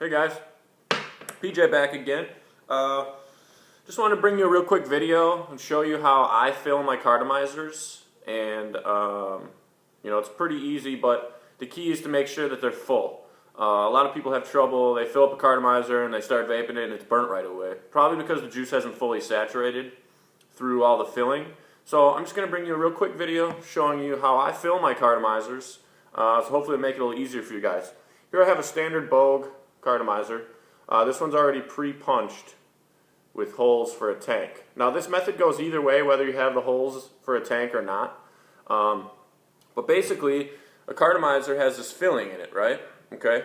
Hey guys, PJ back again. Just want to bring you a real quick video and show you how I fill my cartomizers. And it's pretty easy, but the key is to make sure that they're full. A lot of people have trouble. They fill up a cartomizer and they start vaping it and it's burnt right away. Probably because the juice hasn't fully saturated through all the filling. So I'm just going to bring you a real quick video showing you how I fill my cartomizers. So hopefully it'll make it a little easier for you guys. Here I have a standard Bogue cartomizer. This one's already pre-punched with holes for a tank. Now this method goes either way, whether you have the holes for a tank or not. But basically, a cartomizer has this filling in it, right? Okay.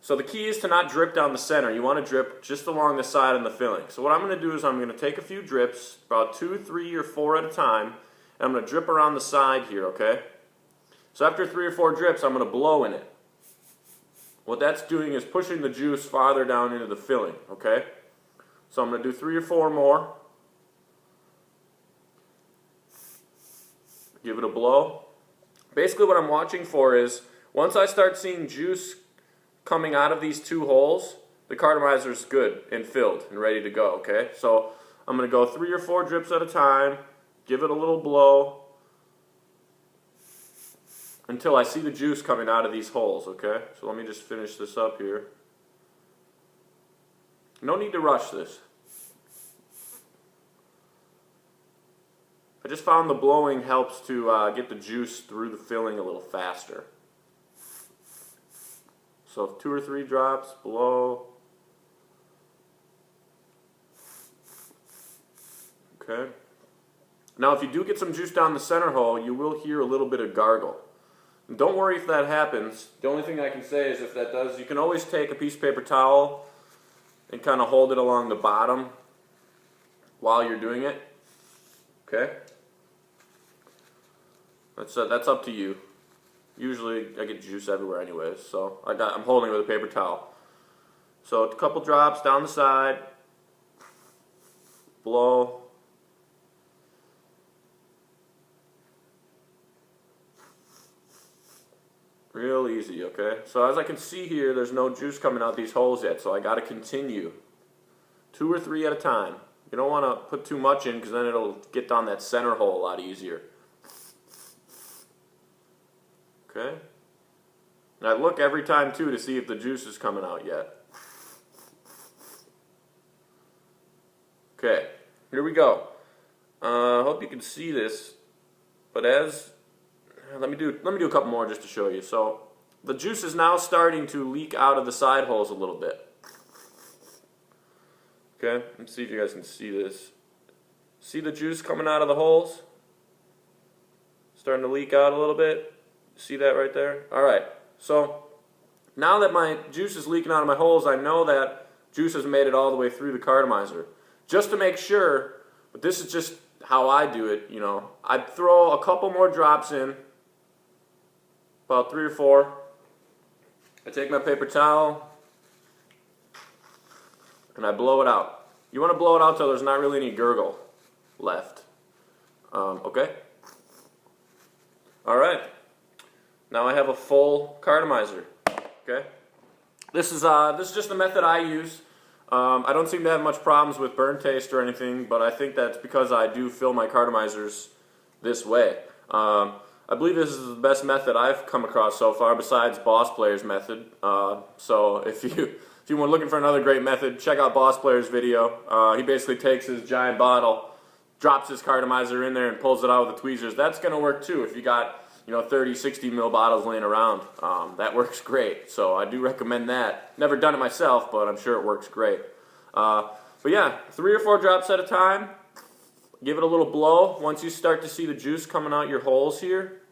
So the key is to not drip down the center. You want to drip just along the side in the filling. So what I'm going to do is I'm going to take a few drips, about 2, 3, or 4 at a time, and I'm going to drip around the side here, okay? So after 3 or 4 drips, I'm going to blow in it. What that's doing is pushing the juice farther down into the filling, okay? So I'm going to do 3 or 4 more. Give it a blow. Basically what I'm watching for is, once I start seeing juice coming out of these 2 holes, the cartomizer is good and filled and ready to go, okay? So I'm going to go 3 or 4 drips at a time, give it a little blow, until I see the juice coming out of these holes, okay? So let me just finish this up here. No need to rush this. I just found the blowing helps to get the juice through the filling a little faster. So 2 or 3 drops, blow. Okay. Now if you do get some juice down the center hole, you will hear a little bit of gargle. Don't worry if that happens. The only thing I can say is if that does, you can always take a piece of paper towel and kind of hold it along the bottom while you're doing it. Okay? That's up to you. Usually I get juice everywhere anyways, so I'm holding it with a paper towel. So a couple drops down the side, blow. Real easy, okay? So as I can see here, there's no juice coming out these holes yet, so I got to continue. 2 or 3 at a time. You don't want to put too much in because then it'll get down that center hole a lot easier. Okay? And I look every time too to see if the juice is coming out yet. Okay, here we go. I hope you can see this, but let me do a couple more just to show you. So the juice is now starting to leak out of the side holes a little bit. Okay, let's see if you guys can see this. See the juice coming out of the holes? Starting to leak out a little bit. See that right there? Alright, so now that my juice is leaking out of my holes, I know that juice has made it all the way through the cartomizer. Just to make sure, but this is just how I do it, I throw a couple more drops in, about 3 or 4. I take my paper towel and I blow it out. You want to blow it out till there's not really any gurgle left. Okay? Alright. Now I have a full cartomizer. Okay? This is just the method I use. I don't seem to have much problems with burn taste or anything, but I think that's because I do fill my cartomizers this way. I believe this is the best method I've come across so far, besides Boss Player's method. So if you were looking for another great method, check out Boss Player's video. He basically takes his giant bottle, drops his cartomizer in there, and pulls it out with the tweezers. That's going to work too if you got 30, 60 ml bottles laying around. That works great. So I do recommend that. Never done it myself, but I'm sure it works great. But yeah, 3 or 4 drops at a time. Give it a little blow. Once you start to see the juice coming out your holes here,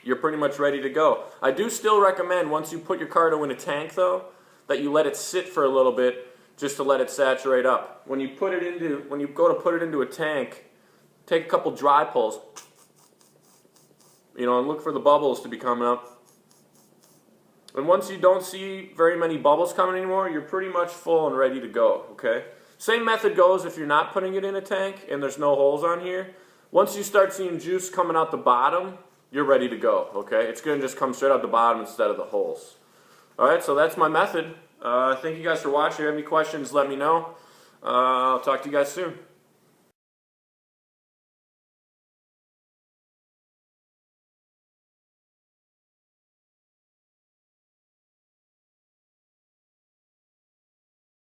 you're pretty much ready to go. I do still recommend, once you put your carto in a tank though, that you let it sit for a little bit just to let it saturate up. When you go to put it into a tank, take a couple dry pulls, and look for the bubbles to be coming up. And once you don't see very many bubbles coming anymore, you're pretty much full and ready to go, okay? Same method goes if you're not putting it in a tank and there's no holes on here. Once you start seeing juice coming out the bottom, you're ready to go, okay? It's going to just come straight out the bottom instead of the holes. Alright, so that's my method. Thank you guys for watching. If you have any questions, let me know. I'll talk to you guys soon.